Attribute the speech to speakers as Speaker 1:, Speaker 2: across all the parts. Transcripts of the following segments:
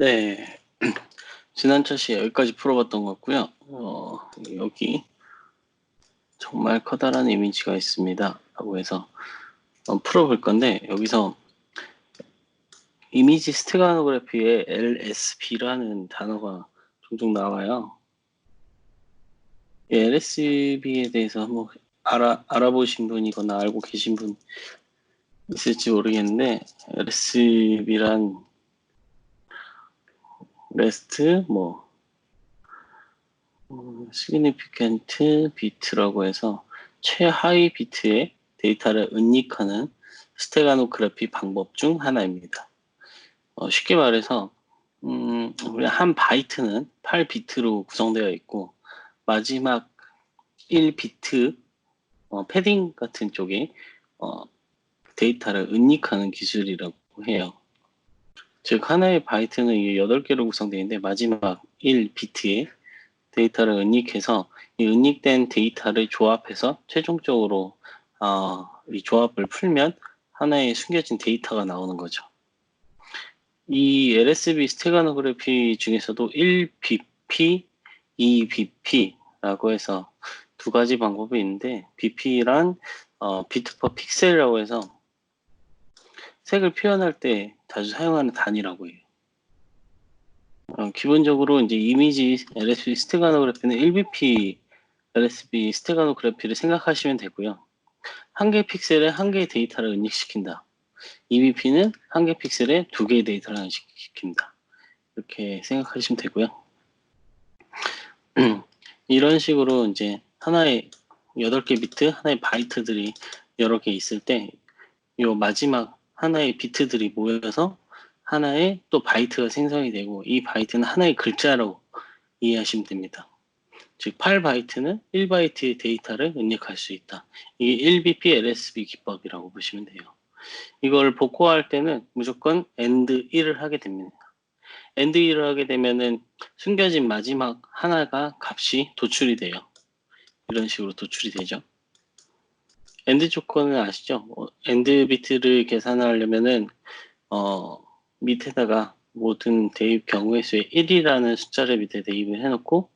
Speaker 1: 네. 지난 차시에 여기까지 풀어봤던 것 같고요. 여기 정말 커다란 이미지가 있습니다. 라고 해서 풀어볼 건데, 여기서 이미지 스테가노그래피에 LSB라는 단어가 종종 나와요. LSB에 대해서 한번 알아보신 분이거나 알고 계신 분 있을지 모르겠는데, LSB란 레스트, significant bit라고 해서 최하위 비트의 데이터를 은닉하는 스테가노그래피 방법 중 하나입니다. 쉽게 말해서 우리 한 바이트는 8비트로 구성되어 있고 마지막 1비트 패딩 같은 쪽에 데이터를 은닉하는 기술이라고 해요. 즉 하나의 바이트는 8개로 구성되어 있는데 마지막 1비트에 데이터를 은닉해서 이 은닉된 데이터를 조합해서 최종적으로 이 조합을 풀면 하나의 숨겨진 데이터가 나오는 거죠. 이 LSB 스테가노그래피 중에서도 1BP, 2BP라고 해서 두 가지 방법이 있는데 BP란 비트 퍼 픽셀이라고 해서 색을 표현할 때 자주 사용하는 단위라고 해요. 기본적으로 이제 이미지 LSB 스테가노그래피는 1BP LSB 스테가노그래피를 생각하시면 되고요. 한 개 픽셀에 한 개의 데이터를 은닉시킨다. EBP는 한 개 픽셀에 두 개의 데이터를 은닉시킵니다. 이렇게 생각하시면 되고요. 이런 식으로 이제 하나의 8개 비트, 하나의 바이트들이 여러 개 있을 때 요 마지막 하나의 비트들이 모여서 하나의 또 바이트가 생성이 되고 이 바이트는 하나의 글자로 이해하시면 됩니다. 즉 8바이트는 1바이트의 데이터를 은닉할 수 있다. 이게 1BP LSB 기법이라고 보시면 돼요. 이걸 복호할 때는 무조건 AND 1을 하게 됩니다. AND 1을 하게 되면은 숨겨진 마지막 하나가 값이 도출이 돼요. 이런 식으로 도출이 되죠. AND 조건은 아시죠? AND 비트를 계산하려면은 밑에다가 모든 대입 경우의 수의 1이라는 숫자를 밑에 대입을 해놓고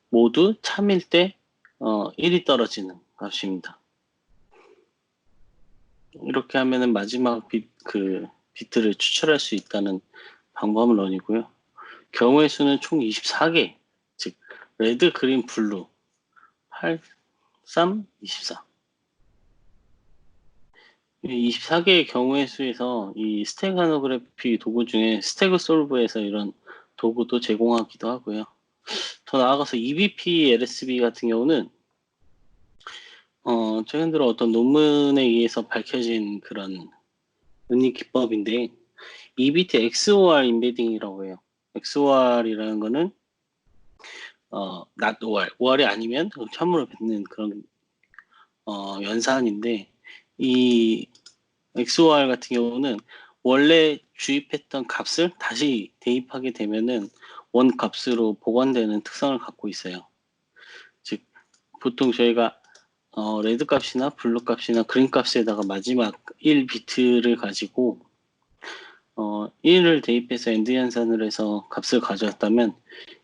Speaker 1: 모두 참일 때 1이 떨어지는 값입니다. 이렇게 하면은 마지막 비트를 추출할 수 있다는 방법론이고요. 경우의 수는 총 24개, 즉 레드, 그린, 블루 8, 3, 24. 24개의 경우의 수에서 이 스테가노그래피 도구 중에 스태그솔브에서 이런 도구도 제공하기도 하고요. 더 나아가서 EBP LSB 같은 경우는 최근 들어 어떤 논문에 의해서 밝혀진 그런 은닉 기법인데 EBT XOR 인베딩이라고 해요. XOR이라는 거는 not OR, OR이 아니면 참으로 뱉는 그런 연산인데 이 XOR 같은 경우는 원래 주입했던 값을 다시 대입하게 되면은 원 값으로 보관되는 특성을 갖고 있어요. 즉 보통 저희가 레드 값이나 블루 값이나 그린 값에다가 마지막 1비트를 가지고 1을 대입해서 엔드 연산을 해서 값을 가져왔다면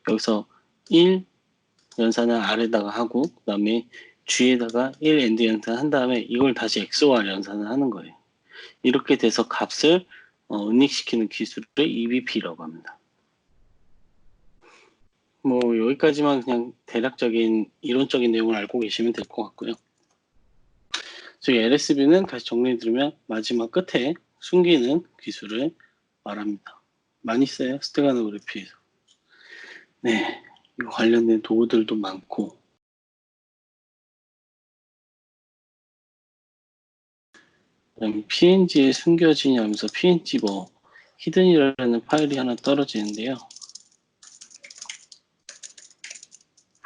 Speaker 1: 여기서 1 연산을 R에다가 하고 그 다음에 G에다가 1 엔드 연산 한 다음에 이걸 다시 XOR 연산을 하는 거예요. 이렇게 돼서 값을 은닉시키는 기술을 EBP라고 합니다. 여기까지만 그냥 대략적인 이론적인 내용을 알고 계시면 될 것 같고요. 저희 LSB는 다시 정리해드리면 마지막 끝에 숨기는 기술을 말합니다. 많이 써요, 스테가노그래피에서. 네, 이거 관련된 도구들도 많고 그다음에 PNG에 숨겨지냐 하면서 PNG 히든이라는 파일이 하나 떨어지는데요.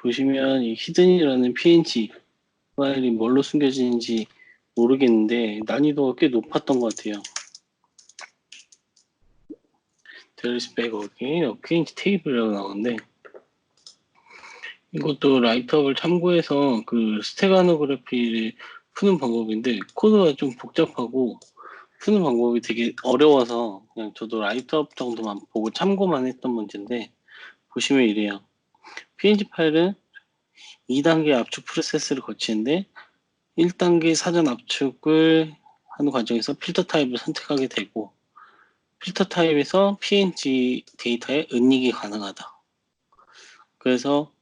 Speaker 1: 보시면 이 히든이라는 PNG 파일이 뭘로 숨겨지는지 모르겠는데 난이도가 꽤 높았던 것 같아요. 델리스백 PNG 테이블이라고 나오는데 이것도 라이트업을 참고해서 그 스테가노그래피를 푸는 방법인데 코드가 좀 복잡하고 푸는 방법이 되게 어려워서 그냥 저도 라이트업 정도만 보고 참고만 했던 문제인데, 보시면 이래요. png 파일은 2단계 압축 프로세스를 거치는데 1단계 사전 압축을 하는 과정에서 필터 타입을 선택하게 되고, 필터 타입에서 png 데이터에 은닉이 가능하다. 그래서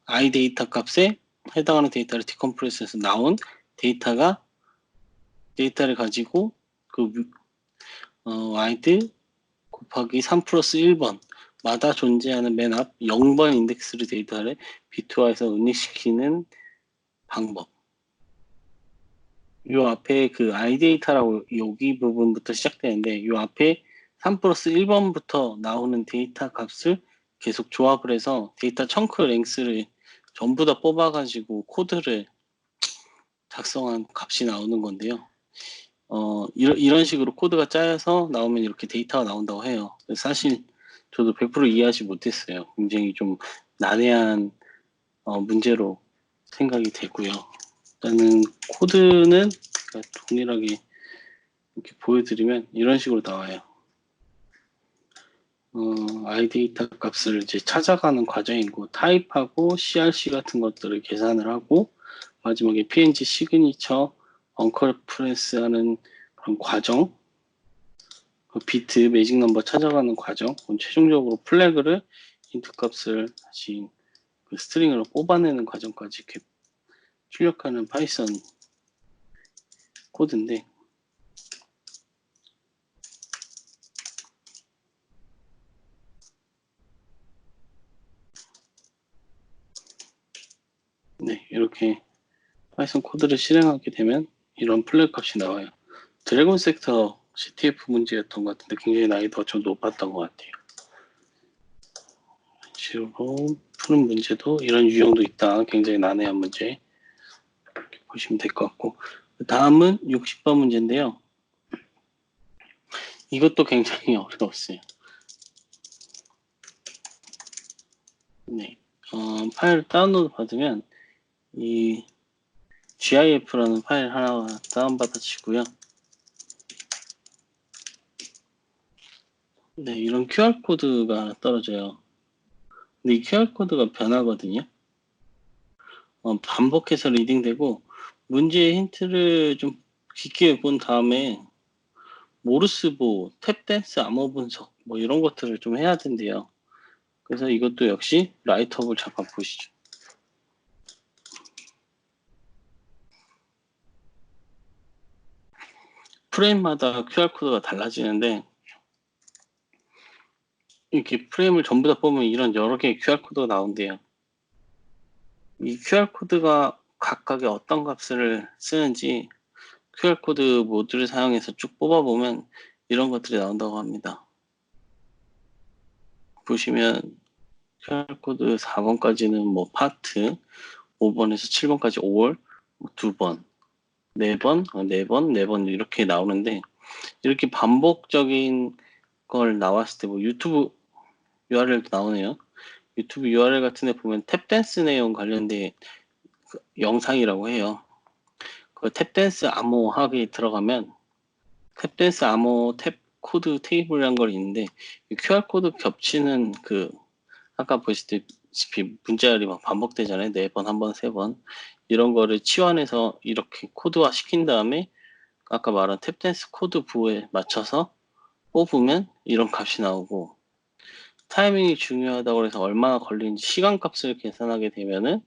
Speaker 1: i 데이터 값에 해당하는 데이터를 디컴프레스해서 나온 데이터를 가지고 그 wide 곱하기 3 플러스 1번 마다 존재하는 맨 앞 0번 인덱스로 데이터를 비트화해서 은닉시키는 방법. 요 앞에 그 iData라고 여기 부분부터 시작되는데, 요 앞에 3 플러스 1번부터 나오는 데이터 값을 계속 조합을 해서 데이터 청크 랭스를 전부 다 뽑아가지고 코드를 작성한 값이 나오는 건데요. 이런 식으로 코드가 짜여서 나오면 이렇게 데이터가 나온다고 해요. 사실 저도 100% 이해하지 못했어요. 굉장히 좀 난해한 문제로 생각이 되고요. 일단은 코드는 동일하게 이렇게 보여드리면 이런 식으로 나와요. iData 값을 이제 찾아가는 과정이고, 타입하고 CRC 같은 것들을 계산을 하고, 마지막에 png 시그니처 언컬 프레스 하는 그런 과정, 그 비트 매직 넘버 찾아가는 과정, 최종적으로 플래그를 인트 값을 다시 그 스트링으로 뽑아내는 과정까지 이렇게 출력하는 파이썬 코드인데, 네, 이렇게 파이썬 코드를 실행하게 되면 이런 플래그 값이 나와요. 드래곤 섹터 CTF 문제였던 것 같은데 굉장히 난이도가 좀 높았던 것 같아요. 식으로 푸는 문제도 이런 유형도 있다. 굉장히 난해한 문제 이렇게 보시면 될 것 같고, 다음은 60번 문제인데요. 이것도 굉장히 어려웠어요. 네, 파일을 다운로드 받으면 이 GIF라는 파일 하나 다운받아치고요. 네, 이런 QR코드가 떨어져요. 근데 이 QR코드가 변하거든요. 반복해서 리딩되고, 문제의 힌트를 좀 깊게 본 다음에 모르스보, 탭댄스 암호 분석 뭐 이런 것들을 좀 해야 된대요. 그래서 이것도 역시 라이트업을 잠깐 보시죠. 프레임마다 QR코드가 달라지는데, 이렇게 프레임을 전부 다 뽑으면 이런 여러 개의 QR코드가 나온대요. 이 QR코드가 각각의 어떤 값을 쓰는지 QR코드 모듈을 사용해서 쭉 뽑아보면 이런 것들이 나온다고 합니다. 보시면 QR코드 4번까지는 뭐 파트, 5번에서 7번까지 5월, 2번, 4번, 4번, 4번 이렇게 나오는데, 이렇게 반복적인 걸 나왔을 때 뭐 유튜브 URL도 나오네요. 유튜브 URL 같은 데 보면 탭댄스 내용 관련된 그 영상이라고 해요. 그 탭댄스 암호학에 들어가면 탭댄스 암호 탭 코드 테이블이란 걸 있는데, QR코드 겹치는 그 아까 보시다시피 문자열이 막 반복되잖아요. 4번, 1번, 3번 이런 거를 치환해서 이렇게 코드화 시킨 다음에 아까 말한 탭댄스 코드 부호에 맞춰서 뽑으면 이런 값이 나오고, 타이밍이 중요하다고 해서 얼마나 걸리는지 시간값을 계산하게 되면은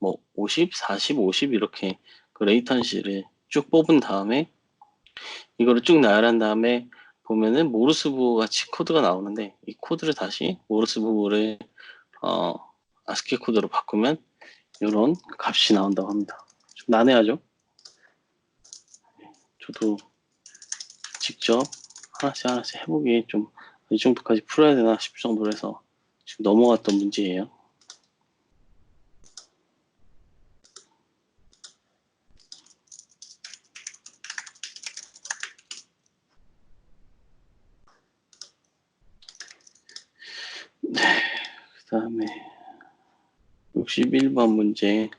Speaker 1: 뭐 50, 40, 50 이렇게 그 레이턴시를 쭉 뽑은 다음에 이거를 쭉 나열한 다음에 보면은 모르스부 같이 코드가 나오는데, 이 코드를 다시 모르스부를 아스키 코드로 바꾸면 이런 값이 나온다고 합니다. 좀 난해하죠? 저도 직접 하나씩 하나씩 해보기 좀 이 정도까지 풀어야 되나 싶을 정도로 해서 지금 넘어갔던 문제예요. 네, 그 다음에 61번 문제.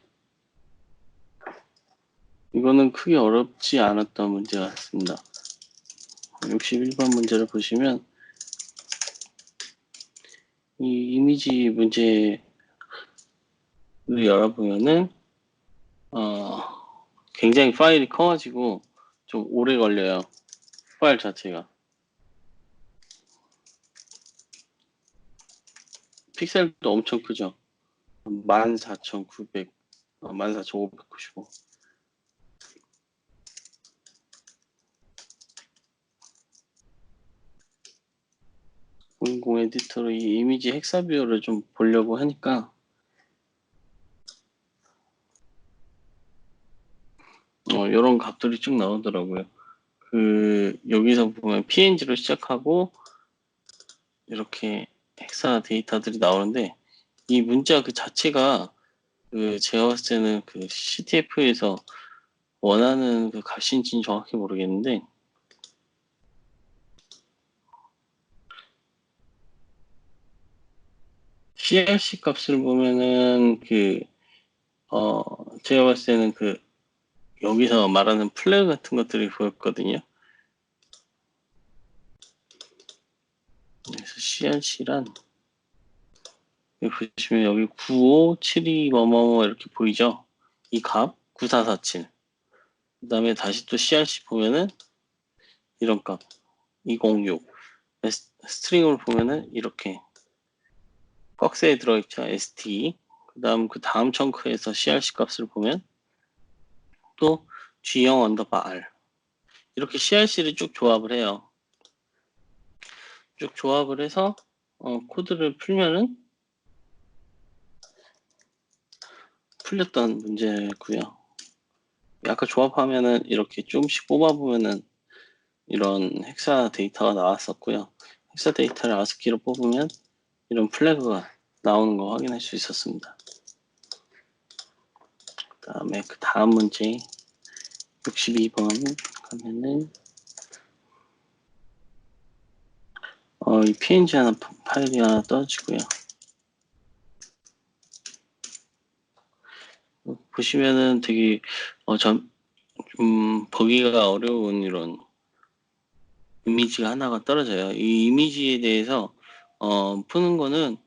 Speaker 1: 이거 이거는 크게 어렵지 않았던 문제 같습니다. 61번 문제를 보시면 이 이미지 문제를 열어보면은 굉장히 파일이 커가지고 좀 오래 걸려요. 파일 자체가. 픽셀도 엄청 크죠. 14,595. 010 에디터로 이 이미지 헥사 뷰어를 좀 보려고 하니까 이런 값들이 쭉 나오더라고요. 여기서 보면 PNG로 시작하고 이렇게 헥사 데이터들이 나오는데 이 문자 그 자체가 제가 봤을 때는 CTF에서 원하는 그 값인지는 정확히 모르겠는데 CRC 값을 보면은 제가 봤을 때는 여기서 말하는 플래그 같은 것들이 보였거든요. 그래서 CRC란 여기 보시면 여기 9572 뭐뭐뭐 이렇게 보이죠? 이 값 9447. 그 다음에 다시 또 CRC 보면은 이런 값 206. 스트링을 보면은 이렇게 박스에 들어있죠. ST. 그 다음 청크에서 CRC 값을 보면 또 G0 언더바 R. 이렇게 CRC를 쭉 조합을 해요. 쭉 조합을 해서 코드를 풀면은 풀렸던 문제고요. 아까 조합하면은 이렇게 조금씩 뽑아보면은 이런 헥사 데이터가 나왔었고요. 헥사 데이터를 아스키로 뽑으면 이런 플래그가 나오는 거 확인할 수 있었습니다. 그 다음에 그 다음 문제 62번 가면은 이 PNG 파일이 하나 떠지고요. 보시면은 되게 보기가 어려운 이런 이미지가 하나가 떨어져요. 이 이미지에 대해서 푸는 거는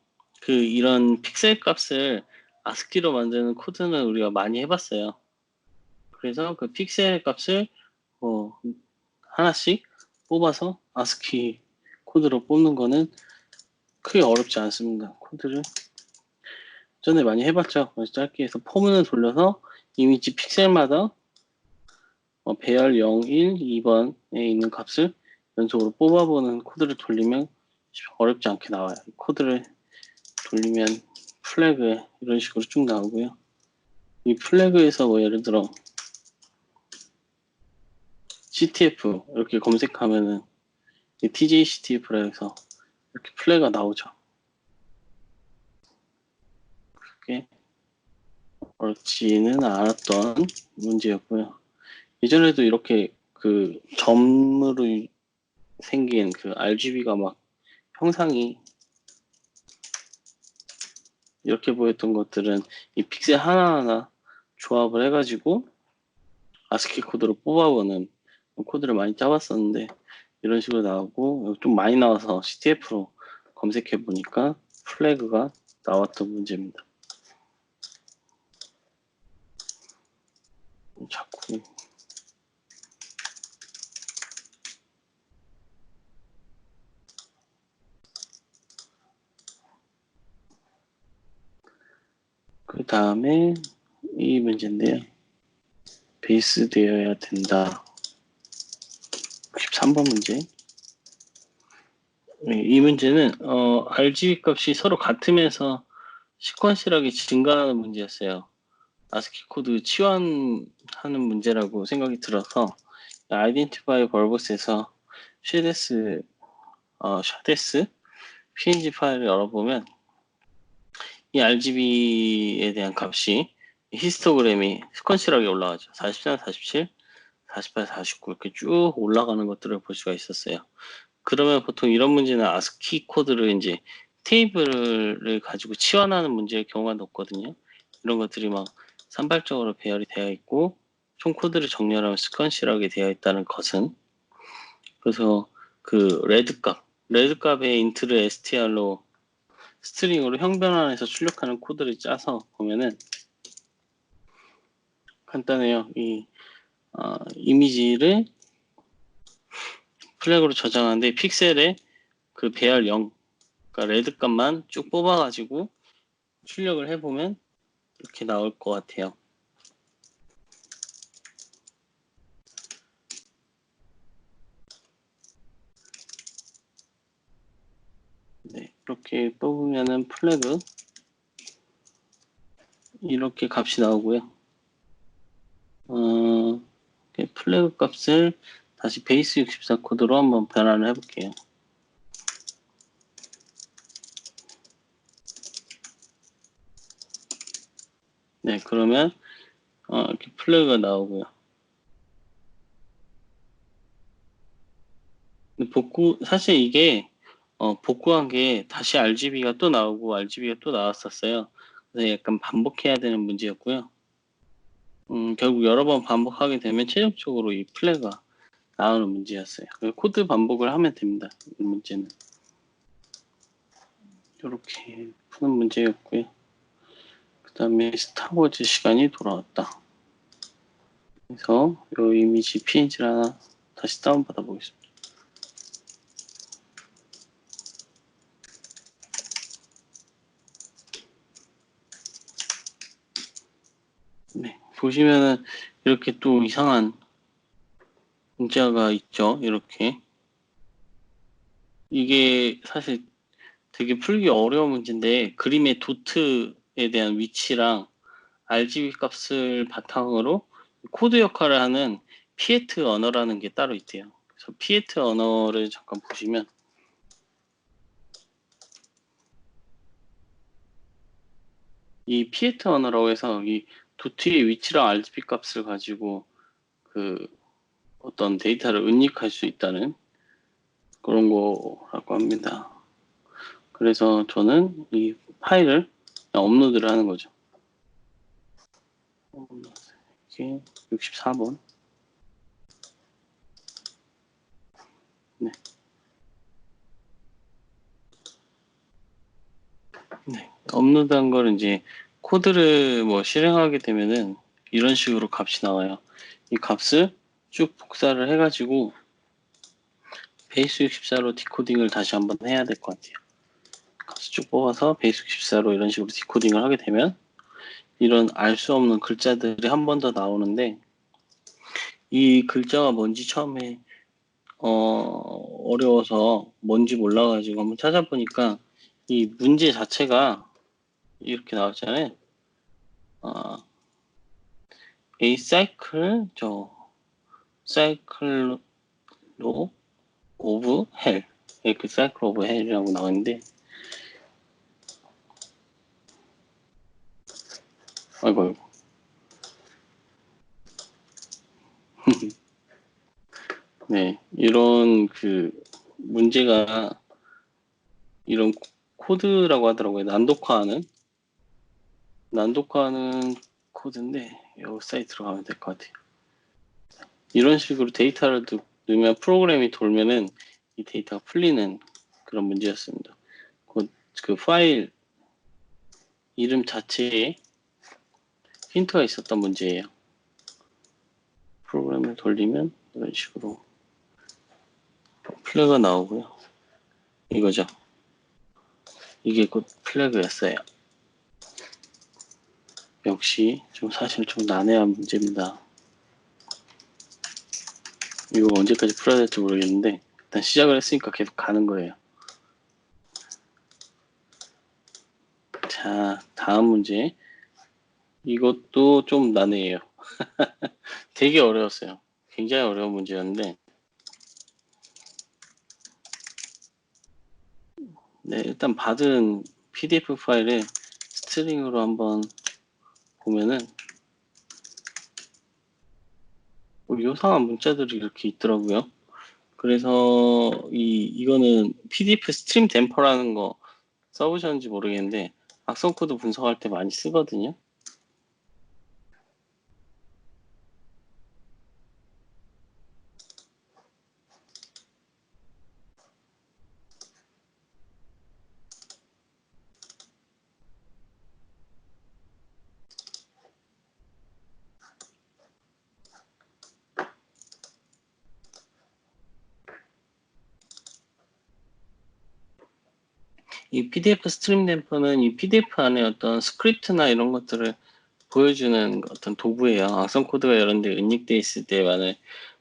Speaker 1: 이런 픽셀 값을 아스키로 만드는 코드는 우리가 많이 해봤어요. 그래서 그 픽셀 값을 하나씩 뽑아서 아스키 코드로 뽑는 거는 크게 어렵지 않습니다. 코드를 전에 많이 해봤죠. 짧게 해서 포문을 돌려서 이미지 픽셀마다 배열 0, 1, 2번에 있는 값을 연속으로 뽑아보는 코드를 돌리면 어렵지 않게 나와요. 코드를 돌리면 플래그 이런 식으로 쭉 나오고요. 이 플래그에서 뭐 예를 들어 CTF 이렇게 검색하면은 TJ CTF라 해서 이렇게 플래그가 나오죠. 그게 어렵지는 않았던 문제였고요. 예전에도 이렇게 점으로 생긴 RGB가 막 형상이 이렇게 보였던 것들은 이 픽셀 하나하나 조합을 해가지고 아스키 코드로 뽑아보는 코드를 많이 짜봤었는데 이런 식으로 나오고 좀 많이 나와서 CTF로 검색해 보니까 플래그가 나왔던 문제입니다. 자꾸 그 다음에 이 문제인데요. 베이스 되어야 된다. 13번 문제. 이 문제는 RGB 값이 서로 같으면서 시퀀셜하게 증가하는 문제였어요. 아스키 코드 치환하는 문제라고 생각이 들어서 아이덴티파이 벌브스에서 샤데스 PNG 파일을 열어보면 이 RGB에 대한 값이 히스토그램이 시퀀셜하게 올라가죠. 44, 47, 48, 49 이렇게 쭉 올라가는 것들을 볼 수가 있었어요. 그러면 보통 이런 문제는 아스키 코드를 이제 테이블을 가지고 치환하는 문제의 경우가 높거든요. 이런 것들이 막 산발적으로 배열이 되어 있고 총 코드를 정렬하면 시퀀셜하게 되어 있다는 것은, 그래서 그 레드 값의 인트를 str로 스트링으로 형변환해서 출력하는 코드를 짜서 보면은 간단해요. 이 이미지를 플래그로 저장하는데 픽셀에 그 배열 0, 그러니까 레드 값만 쭉 뽑아가지고 출력을 해보면 이렇게 나올 것 같아요. 네, 이렇게 뽑으면은 플래그 이렇게 값이 나오고요. 플래그 값을 다시 베이스 64 코드로 한번 변환을 해볼게요. 네, 그러면 이렇게 플래그가 나오고요. 사실 이게 복구한 게 다시 RGB가 또 나오고 RGB가 또 나왔었어요. 그래서 약간 반복해야 되는 문제였고요. 결국 여러 번 반복하게 되면 최종적으로 이 플래그가 나오는 문제였어요. 코드 반복을 하면 됩니다. 이 문제는 이렇게 푸는 문제였고요. 그 다음에 스타워즈 시간이 돌아왔다. 그래서 이 이미지 PNG를 하나 다시 다운받아 보겠습니다. 네, 보시면은 이렇게 또 이상한 문자가 있죠. 이렇게. 이게 사실 되게 풀기 어려운 문제인데 그림의 도트에 대한 위치랑 RGB 값을 바탕으로 코드 역할을 하는 피에트 언어라는 게 따로 있대요. 그래서 피에트 언어를 잠깐 보시면 이 피에트 언어라고 해서 이 도트의 위치랑 RGB 값을 가지고 그 어떤 데이터를 은닉할 수 있다는 그런 거라고 합니다. 그래서 저는 이 파일을 업로드를 하는 거죠. 이게 64번. 네. 네. 업로드한 걸 이제 코드를 뭐 실행하게 되면은 이런 식으로 값이 나와요. 이 값을 쭉 복사를 해가지고 베이스 64로 디코딩을 다시 한번 해야 될 것 같아요. 값을 쭉 뽑아서 베이스 64로 이런 식으로 디코딩을 하게 되면 이런 알 수 없는 글자들이 한 번 더 나오는데 이 글자가 뭔지 처음에 어려워서 뭔지 몰라가지고 한번 찾아보니까 이 문제 자체가 이렇게 나왔잖아요. A cycle of hell 이렇게 cycle of hell이라고 나왔는데 아이고 네 이런 그 문제가 이런 코드라고 하더라고요. 난독화하는 코드인데 이 사이트로 가면 될 것 같아요. 이런 식으로 데이터를 넣으면 프로그램이 돌면은 이 데이터가 풀리는 그런 문제였습니다. 그 파일 이름 자체에 힌트가 있었던 문제예요. 프로그램을 돌리면 이런 식으로 플래그가 나오고요. 이거죠. 이게 곧 플래그였어요. 역시 사실 좀 난해한 문제입니다. 이거 언제까지 풀어야 될지 모르겠는데 일단 시작을 했으니까 계속 가는 거예요. 자, 다음 문제. 이것도 좀 난해해요. 되게 어려웠어요. 굉장히 어려운 문제였는데 네, 일단 받은 PDF 파일을 스트링으로 한번 보면은 요상한 문자들이 이렇게 있더라고요. 그래서 이거는 PDF 스트림 댐퍼라는 거 써보셨는지 모르겠는데 악성 코드 분석할 때 많이 쓰거든요. 이 PDF 스트림 댐퍼는 이 PDF 안에 어떤 스크립트나 이런 것들을 보여주는 어떤 도구예요. 악성 코드가 이런 데 인식되어 있을 때만을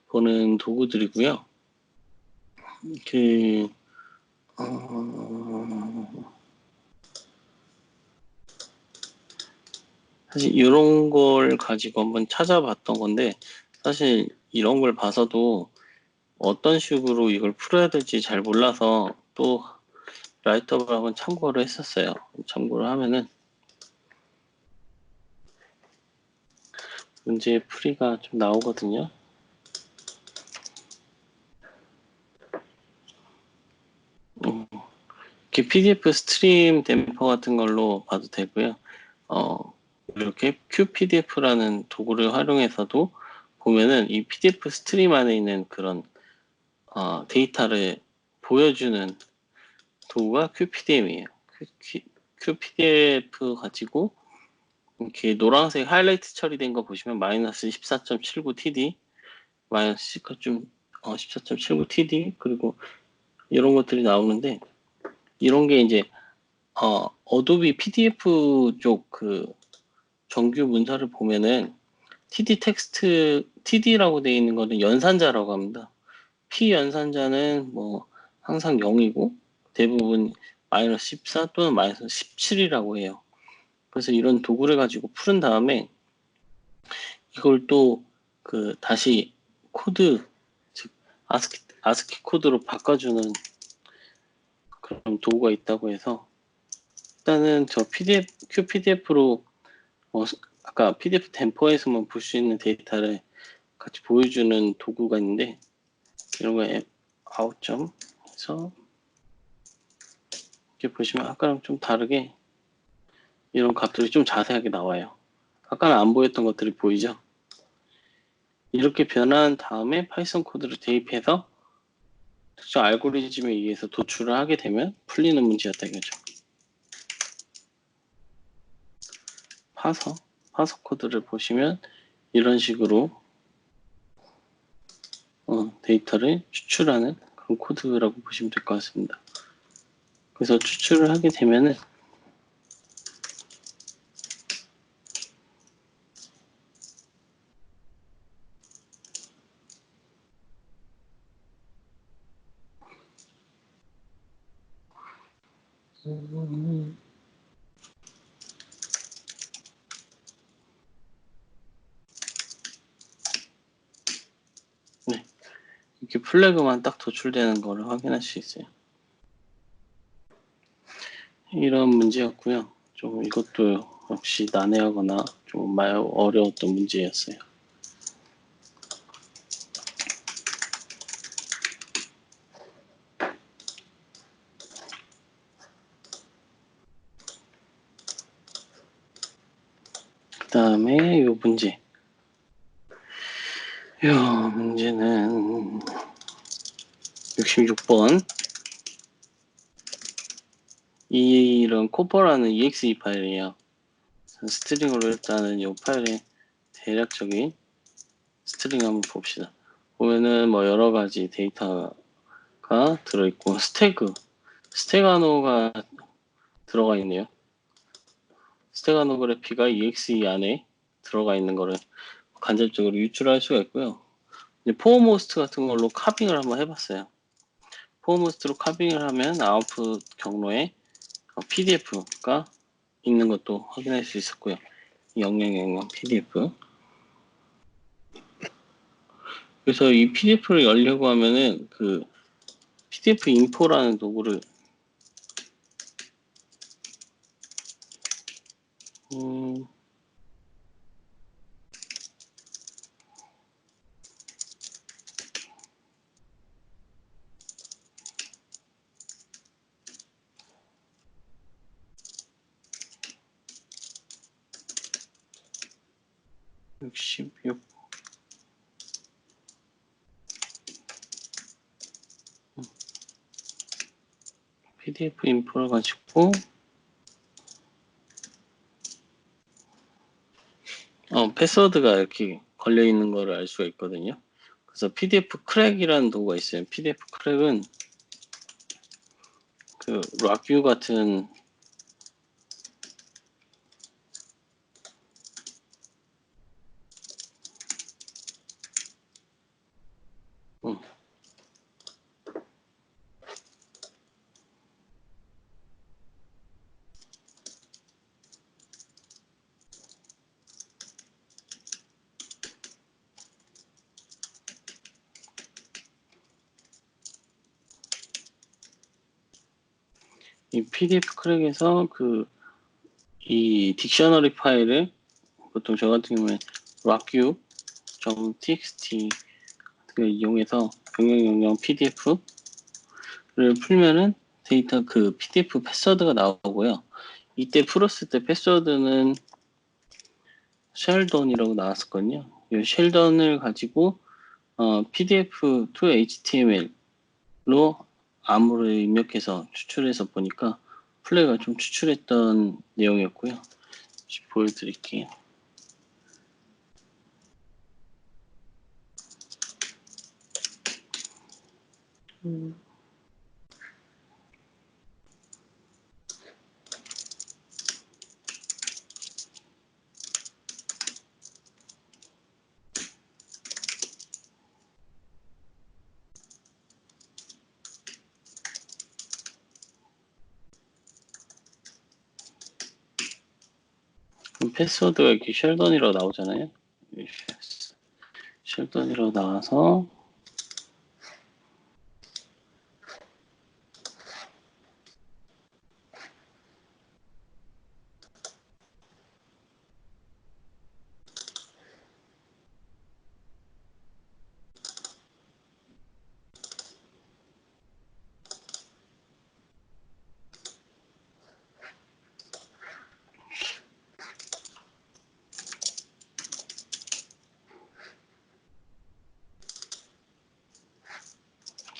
Speaker 1: 보는 도구들이고요. 사실 이런 걸 가지고 한번 찾아봤던 건데, 사실 이런 걸 봐서도 어떤 식으로 이걸 풀어야 될지 잘 몰라서 또 라이트업을 한번 참고를 했었어요. 참고를 하면은 문제 풀이가 좀 나오거든요. 이렇게 PDF 스트림 댐퍼 같은 걸로 봐도 되고요. 이렇게 QPDF라는 도구를 활용해서도 보면은 이 PDF 스트림 안에 있는 그런 데이터를 보여주는 도구가 QPDM이에요. QPDF 가지고 이렇게 노란색 하이라이트 처리된 거 보시면 마이너스 14.79TD, 마이너스 14.79TD, 그리고 이런 것들이 나오는데, 이런 게 이제 어도비 PDF 쪽 그 정규 문서를 보면은 TD 텍스트, TD라고 되어 있는 거는 연산자라고 합니다. P 연산자는 뭐 항상 0이고 대부분 마이너스 14 또는 마이너스 17이라고 해요. 그래서 이런 도구를 가지고 푸른 다음에 이걸 또 그 다시 코드, 즉 아스키 코드로 바꿔주는 그런 도구가 있다고 해서, 일단은 저 QPDF로 아까 PDF 댐퍼에서만 볼 수 있는 데이터를 같이 보여주는 도구가 있는데, 이런 거 아웃점 해서 이렇게 보시면 아까랑 좀 다르게 이런 값들이 좀 자세하게 나와요. 아까는 안 보였던 것들이 보이죠? 이렇게 변한 다음에 파이썬 코드를 대입해서 특정 알고리즘에 의해서 도출을 하게 되면 풀리는 문제였다 이거죠. 파서 코드를 보시면 이런 식으로 데이터를 추출하는 그런 코드라고 보시면 될 것 같습니다. 그래서 추출을 하게 되면은 네, 이렇게 플래그만 딱 도출되는 거를 확인할 수 있어요. 이런 문제였고요. 좀 이것도 역시 난해하거나 좀 매우 어려웠던 문제였어요. 그 다음에 요 문제. 요 문제는 66번. 이런 코퍼라는 exe 파일이에요. 스트링으로 일단은 이 파일의 대략적인 스트링 한번 봅시다. 보면은 뭐 여러 가지 데이터가 들어있고, 스테가노가 들어가 있네요. 스테가노그래피가 exe 안에 들어가 있는 거를 간접적으로 유출할 수가 있고요. 이제 포모스트 같은 걸로 카빙을 한번 해봤어요. 포모스트로 카빙을 하면 아웃풋 경로에 PDF가 있는 것도 확인할 수 있었고요. 0000 PDF. 그래서 이 PDF를 열려고 하면은 그 PDF 인포라는 도구를 66 PDF 인포를 가지고 패스워드가 이렇게 걸려 있는 거를 알 수가 있거든요. 그래서 PDF 크랙이라는 도구가 있어요. PDF 크랙은 그 락뷰 같은 이 PDF 크랙에서 이 딕셔너리 파일을 보통 저 같은 경우에 락뷰.txt 를 이용해서 0000 PDF를 풀면은 데이터 그 PDF 패스워드가 나오고요. 이때 풀었을 때 패스워드는 쉘던이라고 나왔었거든요. 이 쉘던을 가지고 PDF to HTML로 암호를 입력해서 추출해서 보니까 플레이가 좀 추출했던 내용이었고요. 다시 보여드릴게요. 패스워드가 이렇게 쉘던이라고 나오잖아요. 쉘던이라고 나와서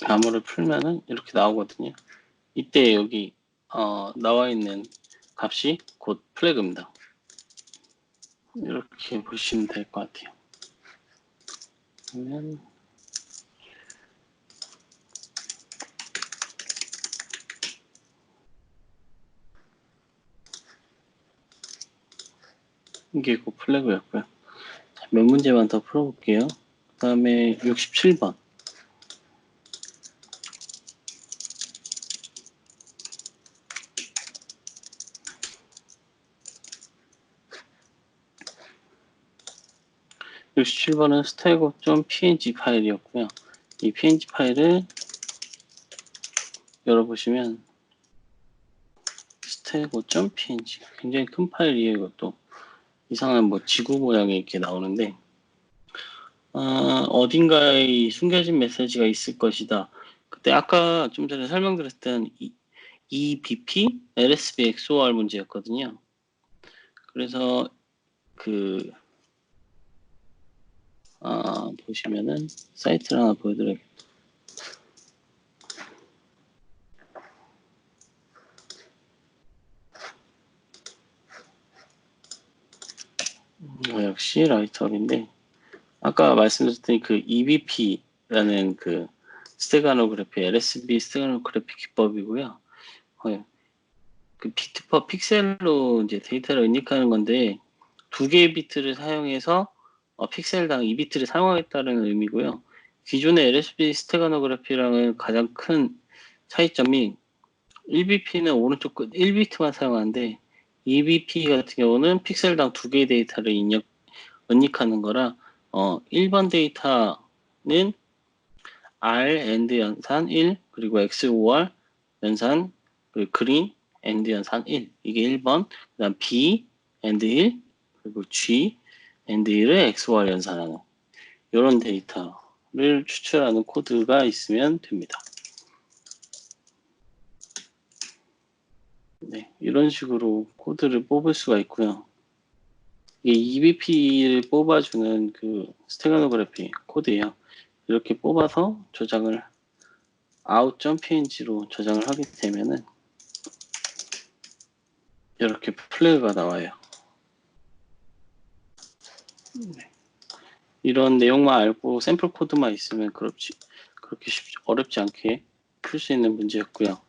Speaker 1: 암호를 풀면은 이렇게 나오거든요. 이때 여기 나와 있는 값이 곧 플래그입니다. 이렇게 보시면 될 것 같아요. 그러면 이게 곧 플래그였고요. 몇 문제만 더 풀어볼게요. 그 다음에 67번. (67번은) stego.png 파일이었고요. 이 png 파일을 열어보시면 stego.png 굉장히 큰 파일이에요. 이것도 이상한 뭐 지구 모양이 이렇게 나오는데 어딘가에 숨겨진 메시지가 있을 것이다. 그때 아까 좀 전에 설명드렸던 EBP, LSB, XOR 문제였거든요. 그래서 보시면은 사이트를 하나 보여드릴게요. 역시 라이트업인데 아까 말씀드렸던 그 EBP라는 그 스테가노그래피, LSB 스테가노그래피 기법이고요. 그 비트 퍼 픽셀로 이제 데이터를 입력하는 건데 두 개의 비트를 사용해서 픽셀당 2비트를 사용하겠다는 의미고요. 기존의 LSB 스테가노그래피랑은 가장 큰 차이점이 1BP는 오른쪽 끝 1비트만 사용하는데 2BP 같은 경우는 픽셀당 두 개의 데이터를 입력하는 거라 1번 데이터는 R AND 연산 1 그리고 XOR 연산 그린 AND 연산 1 이게 1번 그다음 B AND 1 그리고 G AND 1을 XOR 연산하는 이런 데이터를 추출하는 코드가 있으면 됩니다. 네, 이런 식으로 코드를 뽑을 수가 있고요. 이게 EBP를 뽑아주는 그 스테가노그래피 코드예요. 이렇게 뽑아서 저장을 out.png로 저장을 하게 되면은 이렇게 플래그가 나와요. 네. 이런 내용만 알고 샘플 코드만 있으면 그렇게 어렵지 않게 풀 수 있는 문제였고요.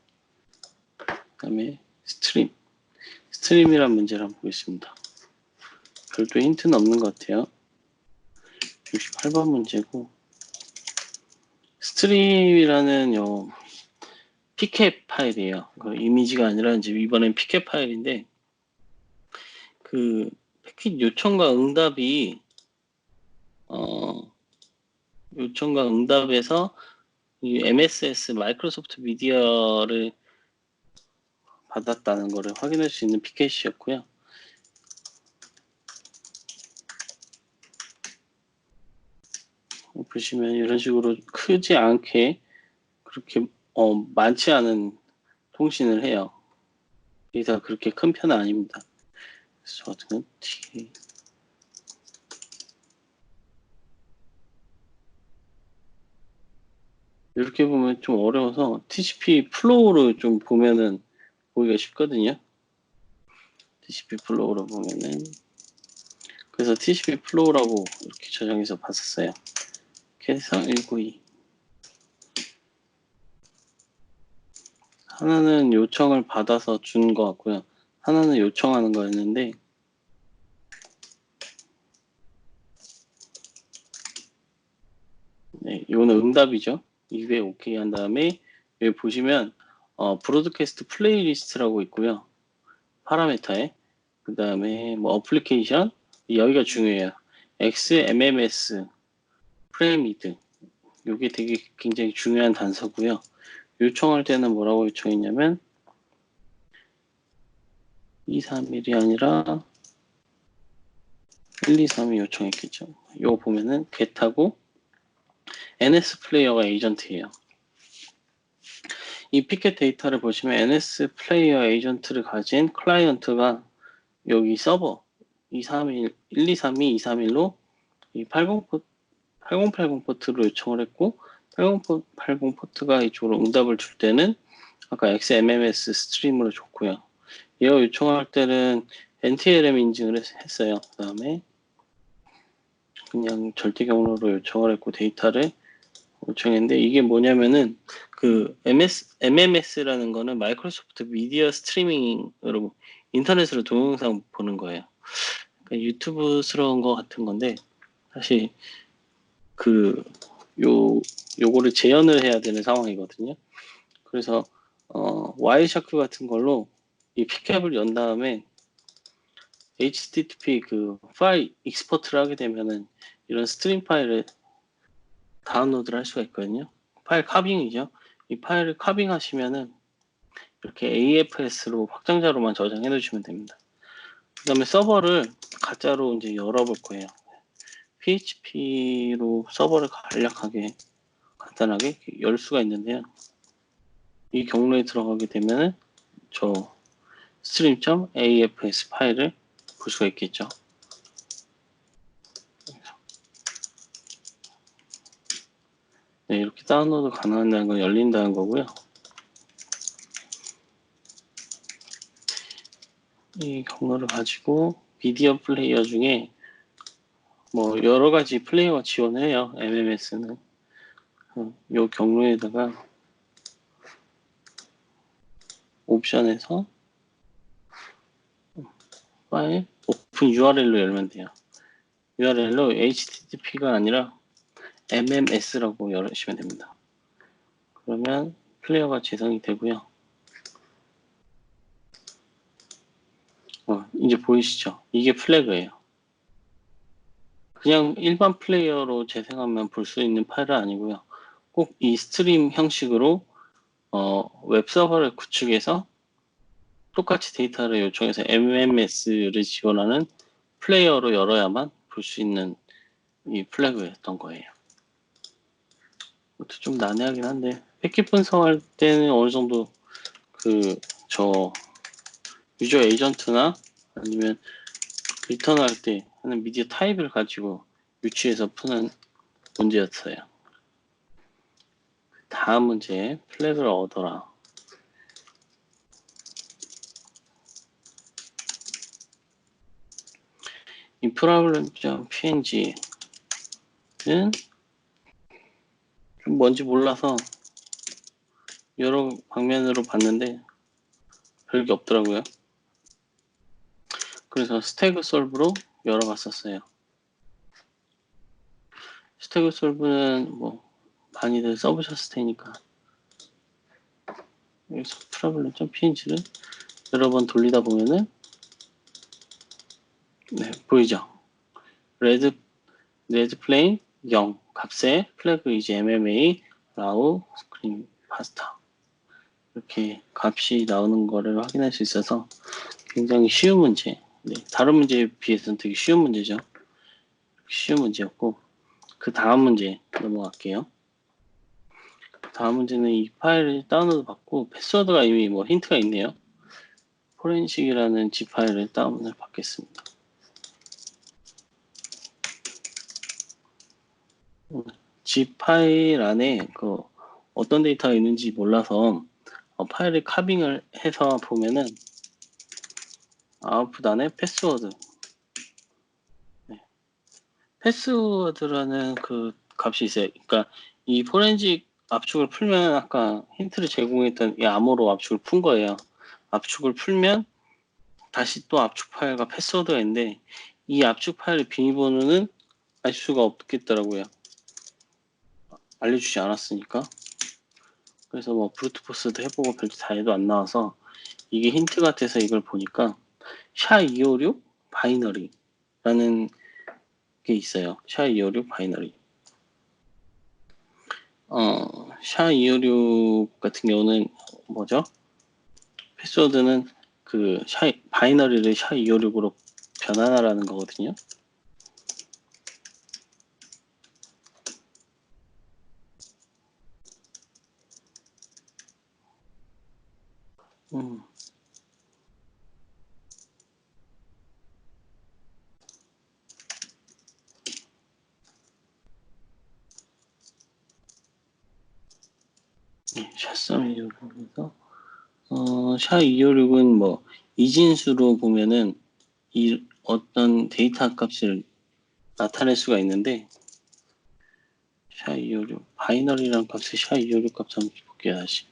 Speaker 1: 그다음에 스트림이란 문제를 한번 보겠습니다. 별도 힌트는 없는 것 같아요. 68번 문제고, 스트림이라는 피켓 파일이에요. 그 이미지가 아니라 이제 이번엔 피켓 파일인데, 그 패킷 요청과 응답에서 이 MSS 마이크로소프트 미디어를 받았다는 것을 확인할 수 있는 피켓이었고요. 보시면 이런 식으로 크지 않게 그렇게 많지 않은 통신을 해요. 데이터가 그렇게 큰 편은 아닙니다. 그래서 저 같은 건 이렇게 보면 좀 어려워서 TCP 플로우를 좀 보면은 보기가 쉽거든요. TCP 플로우로 보면은, 그래서 TCP 플로우라고 이렇게 저장해서 봤었어요. 그래서 192 하나는 요청을 받아서 준 것 같고요. 하나는 요청하는 거였는데, 네, 이거는 응답이죠. 2회 오케이 한 다음에 여기 보시면 브로드캐스트 플레이리스트라고 있고요. 파라메터에 그 다음에 뭐 어플리케이션, 여기가 중요해요. XMMS 프레미드, 이게 되게 굉장히 중요한 단서고요. 요청할 때는 뭐라고 요청했냐면 231이 아니라 123이 요청했겠죠. 이거 보면은 get하고 NS 플레이어가 에이전트예요. 이 피켓 데이터를 보시면 NS 플레이어 에이전트를 가진 클라이언트가 여기 서버 231, 1232, 231로 이 8080 포트로 요청을 했고, 8080 포트가 이쪽으로 응답을 줄 때는 아까 XMMS 스트림으로 줬고요. 얘가 요청할 때는 NTLM 인증을 했어요. 그 다음에 그냥 절대 경로로 요청을 했고 데이터를 요청했는데, 이게 뭐냐면은 그 MMS라는 거는 마이크로소프트 미디어 스트리밍으로 인터넷으로 동영상 보는 거예요. 그러니까 유튜브스러운 거 같은 건데, 사실 요거를 재현을 해야 되는 상황이거든요. 그래서 와이샤크 같은 걸로 이 피캡을 연 다음에 HTTP 그 파일 익스포트를 하게 되면은 이런 스트림 파일을 다운로드를 할 수가 있거든요. 파일 카빙이죠. 이 파일을 카빙하시면은 이렇게 AFS로 확장자로만 저장해 놓으시면 됩니다. 그 다음에 서버를 가짜로 이제 열어볼 거예요. PHP로 서버를 간단하게 열 수가 있는데요. 이 경로에 들어가게 되면은 저 stream.afs 파일을 볼 수가 있겠죠. 네, 이렇게 다운로드 가능하다는 건 열린다는 거고요. 이 경로를 가지고 미디어 플레이어 중에 뭐 여러 가지 플레이어가 지원을 해요. MMS는 이 경로에다가 옵션에서 파일 오픈 URL로 열면 돼요. URL로 HTTP가 아니라 MMS라고 열으시면 됩니다. 그러면 플레이어가 재생이 되고요. 이제 보이시죠? 이게 플래그예요. 그냥 일반 플레이어로 재생하면 볼 수 있는 파일은 아니고요. 꼭 이 스트림 형식으로 웹서버를 구축해서 똑같이 데이터를 요청해서 MMS를 지원하는 플레이어로 열어야만 볼 수 있는 이 플래그였던 거예요. 이것도 좀 난해하긴 한데, 패킷 분석할 때는 어느 정도 저 유저 에이전트나 아니면 리턴할 때 하는 미디어 타입을 가지고 유추해서 푸는 문제였어요. 다음 문제, 플래그를 얻어라. 이 problem.png는 좀 뭔지 몰라서 여러 방면으로 봤는데 별게 없더라고요. 그래서 스태그 솔브로 열어봤었어요. 스태그 솔브는 뭐 많이들 써보셨을 테니까 여기서 프로블럼.php를 여러 번 돌리다 보면은 네, 보이죠? 레드 플레인 0 값에 플래그 이제 MMA 라우 스크린 파스타 이렇게 값이 나오는 거를 확인할 수 있어서 굉장히 쉬운 문제. 네, 다른 문제에 비해서는 되게 쉬운 문제죠. 쉬운 문제였고 그 다음 문제 넘어갈게요. 다음 문제는 이 파일을 다운로드 받고 패스워드가 이미 뭐 힌트가 있네요. 포렌식이라는 G 파일을 다운을 받겠습니다. G 파일 안에 그 어떤 데이터가 있는지 몰라서 파일을 카빙을 해서 보면은 아웃풋 안에 패스워드 패스워드라는 그 값이 있어요. 그러니까 이 포렌식 압축을 풀면 아까 힌트를 제공했던 이 암호로 압축을 푼 거예요. 압축을 풀면 다시 또 압축 파일과 패스워드가 있는데 이 압축 파일의 비밀번호는 알 수가 없겠더라고요. 알려주지 않았으니까. 그래서 뭐 브루트포스도 해보고 별짓 다 해도 안 나와서 이게 힌트 같아서 이걸 보니까 SHA-256 바이너리라는 게 있어요. SHA-256 바이너리. SHA-256 같은 경우는 뭐죠? 패스워드는 그 바이너리를 SHA-256으로 변환하라는 거거든요. 네, 샷썸256에서 SHA-256은 뭐 이진수로 보면은 이 어떤 데이터 값을 나타낼 수가 있는데 SHA-256 바이너리라는 값을 SHA-256 값 한번 볼게요. 다시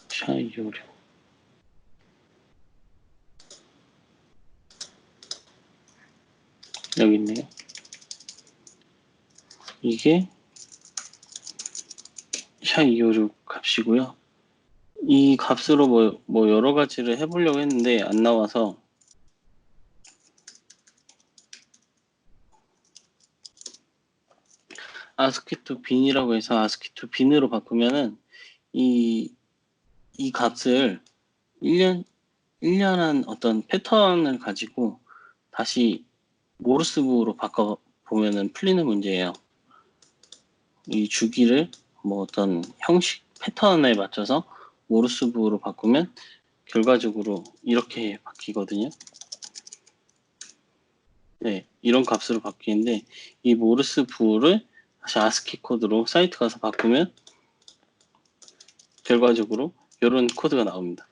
Speaker 1: SHA-256 여기 있네요. 이게 SHA-256 값이고요. 이 값으로 뭐 여러 가지를 해보려고 했는데 안 나와서 ASCII to bin이라고 해서 ASCII to bin으로 바꾸면은 이 값을 1년한 어떤 패턴을 가지고 다시 모르스부로 바꿔 보면은 풀리는 문제예요. 이 주기를 뭐 어떤 형식 패턴에 맞춰서 모르스부로 바꾸면 결과적으로 이렇게 바뀌거든요. 네, 이런 값으로 바뀌는데 이 모르스부를 다시 아스키 코드로 사이트 가서 바꾸면 결과적으로 이런 코드가 나옵니다.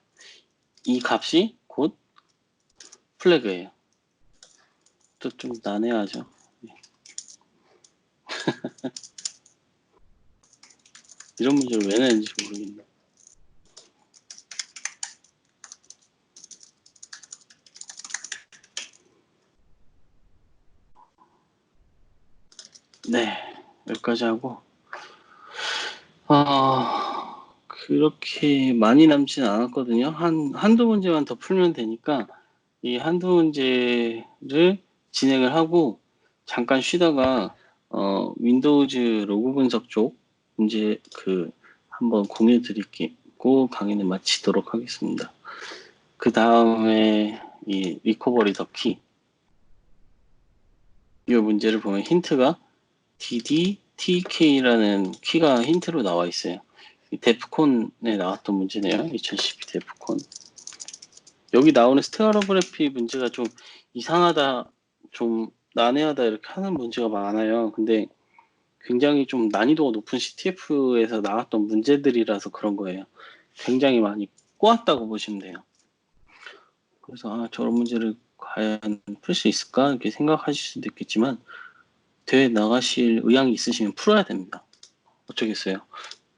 Speaker 1: 이 값이 곧 플래그예요. 또 좀 난해하죠. 이런 문제를 왜 내는지 모르겠네. 네, 여기까지 하고 그렇게 많이 남진 않았거든요. 한두 문제만 더 풀면 되니까 이 한두 문제를 진행을 하고 잠깐 쉬다가 윈도우즈 로그 분석 쪽 문제 한번 공유 드리고 강의는 마치도록 하겠습니다. 그 다음에 이 리커버리 더 키 이 문제를 보면 힌트가 DDTK라는 키가 힌트로 나와 있어요. 데프콘에 나왔던 문제네요. 2012 데프콘. 여기 나오는 스테어로그래피 문제가 좀 이상하다, 좀 난해하다 이렇게 하는 문제가 많아요. 근데 굉장히 좀 난이도가 높은 CTF에서 나왔던 문제들이라서 그런 거예요. 굉장히 많이 꼬았다고 보시면 돼요. 그래서 저런 문제를 과연 풀 수 있을까 이렇게 생각하실 수도 있겠지만 대회 나가실 의향이 있으시면 풀어야 됩니다. 어쩌겠어요.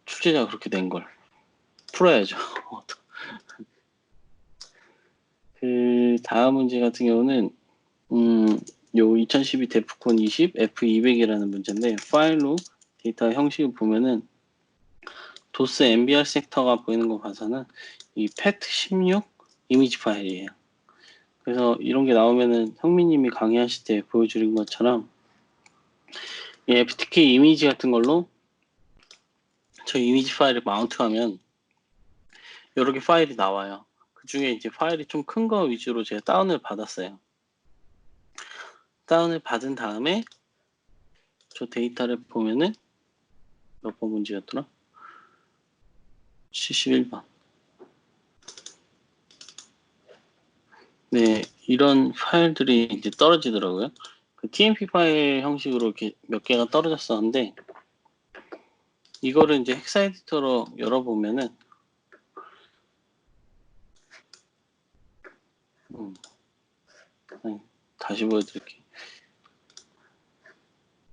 Speaker 1: 출제자가 그렇게 낸 걸 풀어야죠. 그 다음 문제 같은 경우는 요 2012 데프콘 20 F200이라는 문제인데 파일로 데이터 형식을 보면은 도스 MBR 섹터가 보이는 거 봐서는 이 FAT16 이미지 파일이에요. 그래서 이런 게 나오면은 성민님이 강의하실 때 보여주신 것처럼 이 FTK 이미지 같은 걸로 저 이미지 파일을 마운트하면 여러 개 파일이 나와요. 그 중에 이제 파일이 좀 큰 거 위주로 제가 다운을 받았어요. 다운을 받은 다음에 저 데이터를 보면은 몇 번 문제였더라? 71번. 네, 이런 파일들이 이제 떨어지더라고요. 그 TMP 파일 형식으로 이렇게 몇 개가 떨어졌었는데 이거를 이제 헥사 에디터로 열어보면은 다시 보여드릴게요.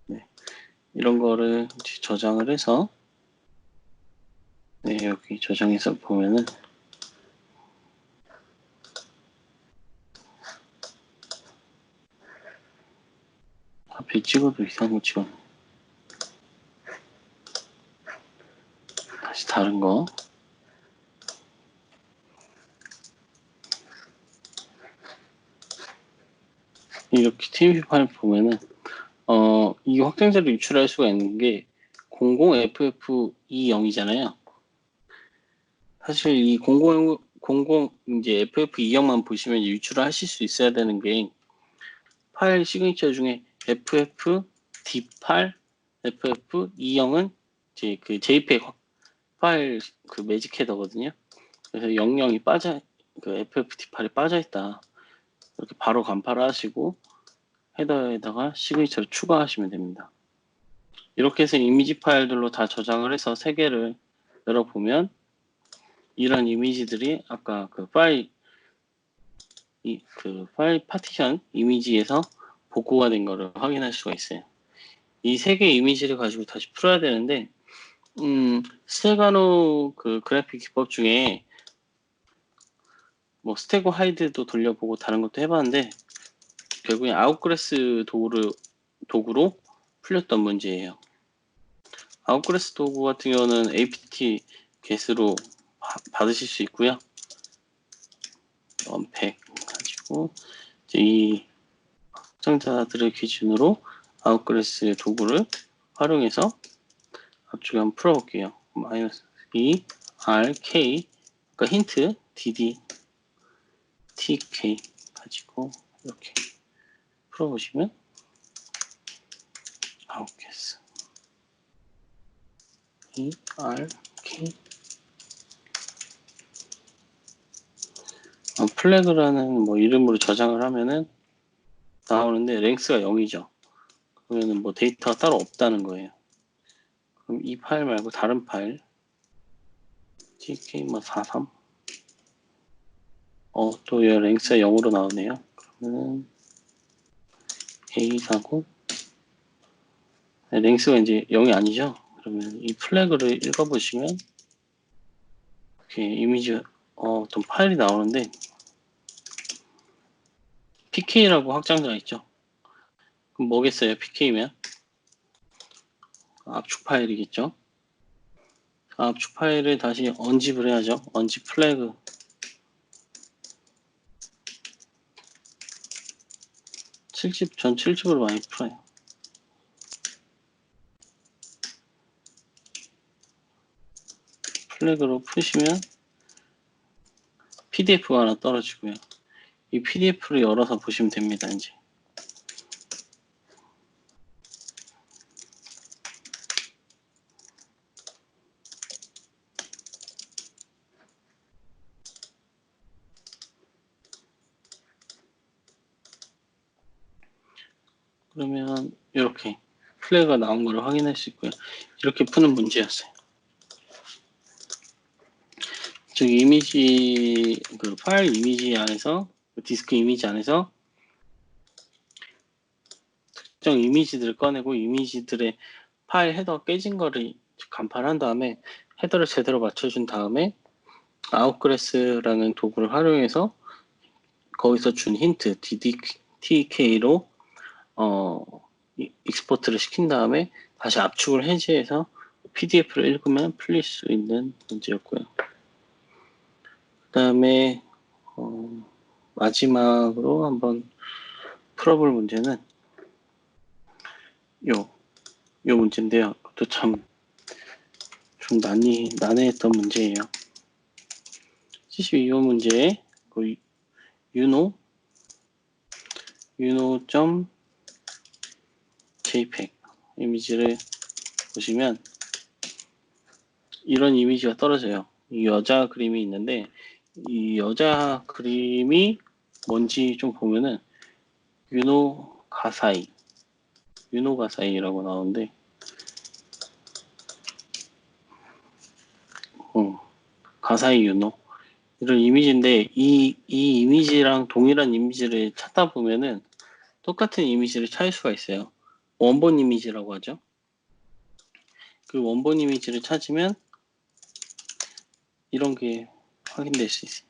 Speaker 1: 네, 이런 거를 저장을 해서 네, 여기 저장해서 보면은 앞에 찍어도 이상한 거 찍어. 다시 다른 거. 이렇게 TMP 파일 보면은 이 확장자를 유출할 수가 있는 게 00FF20이잖아요. 사실 이 00 이제 FF20만 보시면 유출을 하실 수 있어야 되는 게 파일 시그니처 중에 FF D8, FF20은 이제 그 JPEG 파일 그 매직 헤더거든요. 그래서 00이 빠져 그 FF D8이 빠져 있다. 이렇게 바로 간파를 하시고 헤더에다가 시그니처를 추가하시면 됩니다. 이렇게 해서 이미지 파일들로 다 저장을 해서 3개를 열어보면 이런 이미지들이 아까 그 파일 파티션 이미지에서 복구가 된 거를 확인할 수가 있어요. 이 3개 이미지를 가지고 다시 풀어야 되는데 스테가노 그 그래픽 기법 중에 뭐 스테고 하이드도 돌려보고 다른 것도 해봤는데 결국엔 아웃그래스 도구로 풀렸던 문제예요. 아웃그래스 도구 같은 경우는 apt get으로 받으실 수 있고요. 언팩 가지고 이제 이 확장자들의 기준으로 아웃그래스 도구를 활용해서 앞쪽에 한번 풀어볼게요. -2 rk 그러니까 힌트 dd tk 가지고 이렇게 풀어보시면 아웃그래스 ERK 플래그라는 뭐 이름으로 저장을 하면은 나오는데 랭스가 0이죠. 그러면은 뭐 데이터가 따로 없다는 거예요. 그럼 이 파일 말고 다른 파일 tk 뭐 43 또 얘 랭스가 0으로 나오네요. 그러면은 A49 랭스가 이제 0이 아니죠. 그러면 이 플래그를 읽어보시면 이렇게 이미지 어떤 파일이 나오는데 PK라고 확장자가 있죠. 그럼 뭐겠어요? PK면 압축 파일이겠죠. 압축 파일을 다시 언집을 해야죠. 언집 플래그 전 7집으로 많이 풀어요. 플래그로 푸시면 PDF가 하나 떨어지고요. 이 PDF를 열어서 보시면 됩니다. 이제 그러면 이렇게 플래그가 나온 거를 확인할 수 있고요. 이렇게 푸는 문제였어요. 즉 이미지 그 파일 이미지 안에서 디스크 이미지 안에서 특정 이미지들을 꺼내고 이미지들의 파일 헤더가 깨진 거를 간파를 한 다음에 헤더를 제대로 맞춰준 다음에 아웃그래스라는 도구를 활용해서 거기서 준 힌트 DDTK로 익스포트를 시킨 다음에 다시 압축을 해제해서 PDF를 읽으면 풀릴 수 있는 문제였고요. 그 다음에 마지막으로 한번 풀어볼 문제는 요 문제인데요. 그것도 참 좀 난해했던 문제예요. 72번 문제에 그 juno.jpg 이미지를 보시면 이런 이미지가 떨어져요. 이 여자 그림이 있는데 이 여자 그림이 뭔지 좀 보면은 유노 가사이라고 나오는데 가사이 유노 이런 이미지인데 이 이미지랑 동일한 이미지를 찾다 보면은 똑같은 이미지를 찾을 수가 있어요. 원본 이미지라고 하죠. 그 원본 이미지를 찾으면 이런 게 확인될 수 있어요.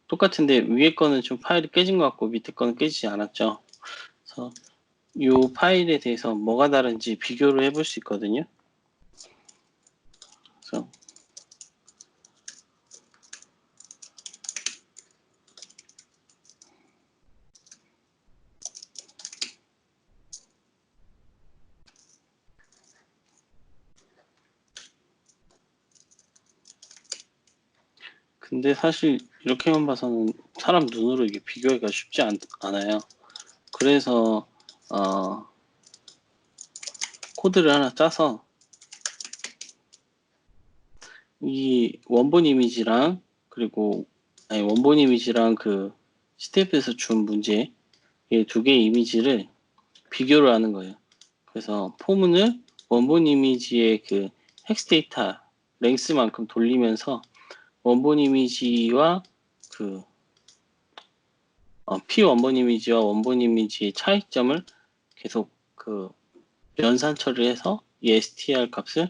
Speaker 1: 똑같은데 위에 거는 좀 파일이 깨진 것 같고 밑에 거는 깨지지 않았죠. 그래서 이 파일에 대해서 뭐가 다른지 비교를 해볼 수 있거든요. 그래서 근데 사실 이렇게만 봐서는 사람 눈으로 이게 비교하기가 쉽지 않아요. 그래서 코드를 하나 짜서 이 원본 이미지랑 원본 이미지랑 그 스텝에서 준 문제 이 두 개의 이미지를 비교를 하는 거예요. 그래서 포문을 원본 이미지의 그 텍스트 데이터 랭스만큼 돌리면서 원본 이미지와 그 P 원본 이미지와 원본 이미지의 차이점을 계속 그 연산 처리해서 이 str 값을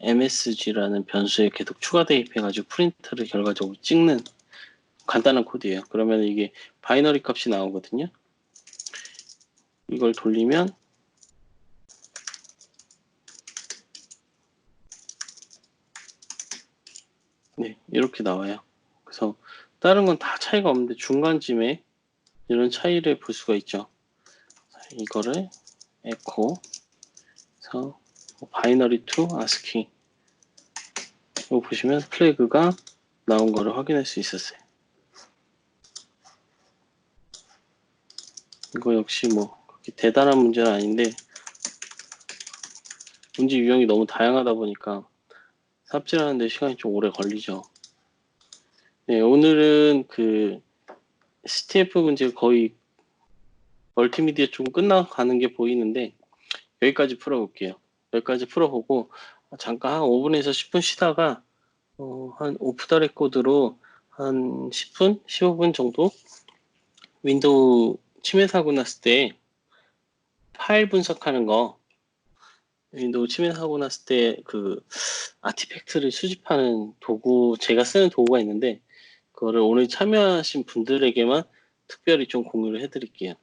Speaker 1: msg라는 변수에 계속 추가 대입해가지고 프린트를 결과적으로 찍는 간단한 코드예요. 그러면 이게 바이너리 값이 나오거든요. 이걸 돌리면 네, 이렇게 나와요. 그래서 다른 건 다 차이가 없는데 중간쯤에 이런 차이를 볼 수가 있죠. 이거를 echo 그래서 바이너리 to ASCII 이거 보시면 플래그가 나온 거를 확인할 수 있었어요. 이거 역시 뭐 그렇게 대단한 문제는 아닌데 문제 유형이 너무 다양하다 보니까 삽질하는데 시간이 좀 오래 걸리죠. 네, 오늘은 그 CTF 문제 거의 멀티미디어 쪽은 끝나가는 게 보이는데 여기까지 풀어볼게요. 여기까지 풀어보고 잠깐 한 5분에서 10분 쉬다가 한 오프 더 레코드로 한 10분, 15분 정도 윈도우 침해 사고 났을 때 파일 분석하는 거 윈도우 침해 사고 났을 때 그 아티팩트를 수집하는 도구 제가 쓰는 도구가 있는데 그거를 오늘 참여하신 분들에게만 특별히 좀 공유를 해드릴게요.